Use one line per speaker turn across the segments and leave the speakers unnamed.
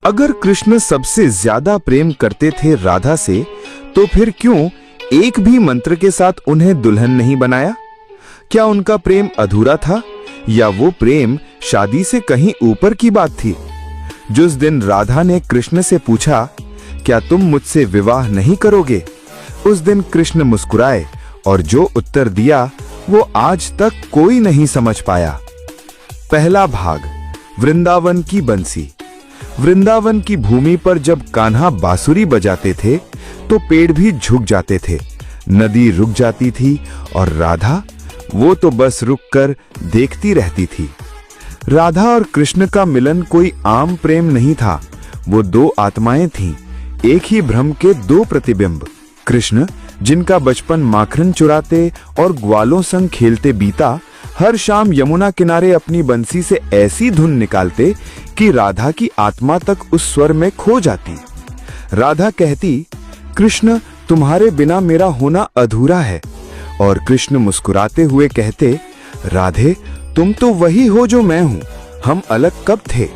अगर कृष्ण सबसे ज्यादा प्रेम करते थे राधा से, तो फिर क्यों एक भी मंत्र के साथ उन्हें दुल्हन नहीं बनाया? क्या उनका प्रेम अधूरा था, या वो प्रेम शादी से कहीं ऊपर की बात थी? जिस दिन राधा ने कृष्ण से पूछा, क्या तुम मुझसे विवाह नहीं करोगे, उस दिन कृष्ण मुस्कुराए और जो उत्तर दिया वो आज तक कोई नहीं समझ पाया। पहला भाग, वृंदावन की बंसी। वृंदावन की भूमि पर जब कान्हा बांसुरी बजाते थे तो पेड़ भी झुक जाते थे, नदी रुक जाती थी और राधा, वो तो बस रुककर देखती रहती थी। राधा और कृष्ण का मिलन कोई आम प्रेम नहीं था, वो दो आत्माएं थीं, एक ही भ्रम के दो प्रतिबिंब। कृष्ण, जिनका बचपन माखन चुराते और ग्वालों संग खेलते बीता, हर शाम यमुना किनारे अपनी बंसी से ऐसी धुन निकालते कि राधा की आत्मा तक उस स्वर में खो जाती। राधा कहती, कृष्ण, तुम्हारे बिना मेरा होना अधूरा है, और कृष्ण मुस्कुराते हुए कहते, राधे, तुम तो वही हो जो मैं हूं, हम अलग कब थे?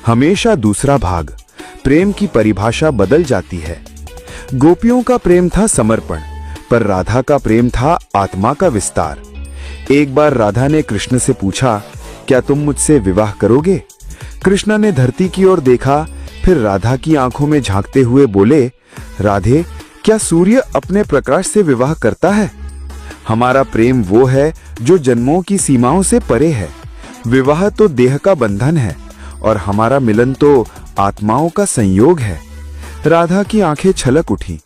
हमेशा दूसरा भाग, प्रेम की परिभाषा बदल जाती है। गोपियों का प्रेम था समर्पण, पर राधा का प्रेम था आत्मा का विस्तार। एक बार राधा ने कृष्ण से पूछा, क्या तुम मुझसे विवाह करोगे? कृष्ण ने धरती की ओर देखा, फिर राधा की आंखों में झांकते हुए बोले, राधे, क्या सूर्य अपने प्रकाश से विवाह करता है? हमारा प्रेम वो है जो जन्मों की सीमाओं से परे है। विवाह तो देह का बंधन है और हमारा मिलन तो आत्माओं का संयोग है। राधा की आंखें छलक उठी।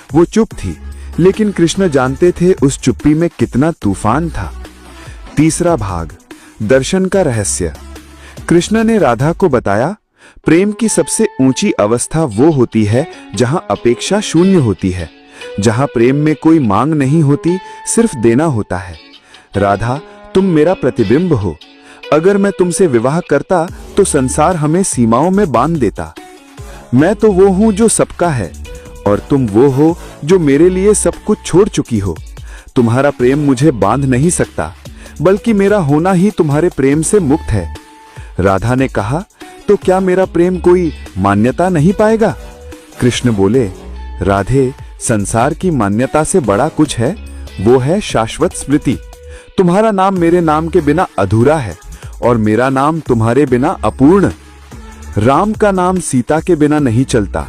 वो चुप थी, लेकिन कृष्ण जानते थे उस चुप्पी में कितना तूफान था। तीसरा भाग, दर्शन का रहस्य। कृष्ण ने राधा को बताया, प्रेम की सबसे ऊंची अवस्था वो होती है जहां अपेक्षा शून्य होती है, जहां प्रेम में कोई मांग नहीं होती, सिर्फ देना होता है। राधा, तुम मेरा प्रतिबिंब हो। अगर मैं तुमसे विवाह करता तो संसार हमें सीमाओं में बांध देता। मैं तो वो हूं जो सबका है, और तुम वो हो जो मेरे लिए सब कुछ छोड़ चुकी हो। तुम्हारा प्रेम मुझे बांध नहीं सकता, बल्कि मेरा होना ही तुम्हारे प्रेम से मुक्त है। राधा ने कहा, तो क्या मेरा प्रेम कोई मान्यता नहीं पाएगा? कृष्ण बोले, राधे, संसार की मान्यता से बड़ा कुछ है, वो है शाश्वत स्मृति। तुम्हारा नाम मेरे नाम के बिना अधूरा है, और मेरा नाम तुम्हारे बिना अपूर्ण। राम का नाम सीता के बिना नहीं चलता,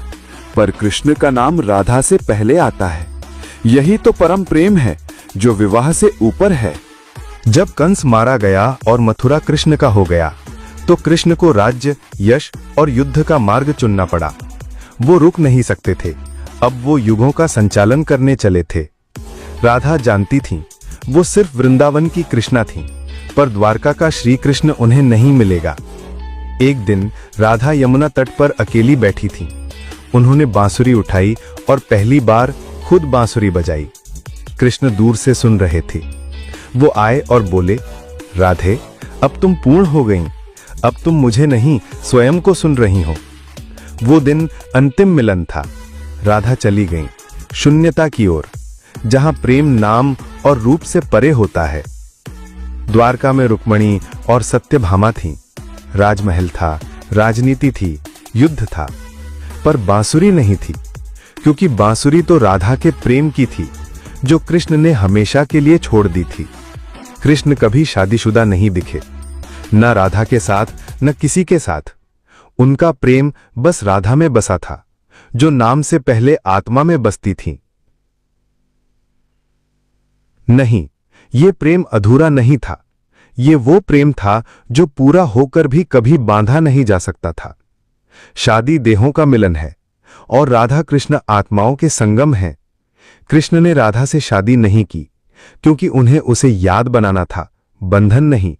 पर कृष्ण का नाम राधा से पहले आता है। यही तो परम प्रेम है जो विवाह से ऊपर है।
जब कंस मारा गया और मथुरा कृष्ण का हो गया, तो कृष्ण को राज्य, यश और युद्ध का मार्ग चुनना पड़ा। वो रुक नहीं सकते थे, अब वो युगों का संचालन करने चले थे। राधा जानती थीं, वो सिर्फ वृंदावन की कृष्णा थीं, पर द्वारका का श्री कृष्ण उन्हें नहीं मिलेगा। एक दिन राधा यमुना तट पर अकेली बैठी थीं। उन्होंने बांसुरी उठाई और पहली बार खुद बांसुरी बजाई। कृष्ण दूर से सुन रहे थे। वो आए और बोले, राधे, अब तुम पूर्ण हो गईं। अब तुम मुझे नहीं, स्वयं को सुन रही हो। वो दिन अंतिम मिलन था। राधा चली गईं, शून्यता की ओर, जहां प्रेम नाम और रूप से परे होता है। द्वारका में रुक्मणी और सत्यभामा थीं। राजमहल था, राजनीति थी, युद्ध था, पर बांसुरी नहीं थी, क्योंकि बांसुरी तो राधा के प्रेम की थी, जो कृष्ण ने हमेशा के लिए छोड़ दी थी। कृष्ण कभी शादीशुदा नहीं दिखे, न राधा के साथ, न किसी के साथ। उनका प्रेम बस राधा में बसा था, जो नाम से पहले आत्मा में बसती थी। नहीं, ये प्रेम अधूरा नहीं था। ये वो प्रेम था जो पूरा होकर भी कभी बांधा नहीं जा सकता था। शादी देहों का मिलन है, और राधा कृष्ण आत्माओं के संगम हैं। कृष्ण ने राधा से शादी नहीं की, क्योंकि उन्हें उसे याद बनाना था, बंधन नहीं।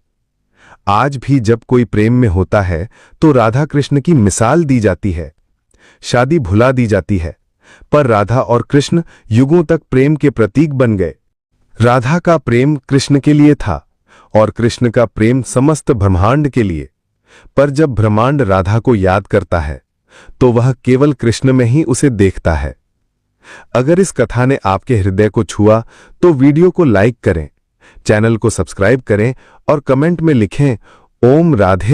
आज भी जब कोई प्रेम में होता है तो राधा कृष्ण की मिसाल दी जाती है, शादी भुला दी जाती है, पर राधा और कृष्ण युगों तक प्रेम के प्रतीक बन गए। राधा का प्रेम कृष्ण के लिए था, और कृष्ण का प्रेम समस्त ब्रह्मांड के लिए। पर जब ब्रह्मांड राधा को याद करता है, तो वह केवल कृष्ण में ही उसे देखता है। अगर इस कथा ने आपके हृदय को छुआ तो वीडियो को लाइक करें, चैनल को सब्सक्राइब करें और कमेंट में लिखें, ओम राधे।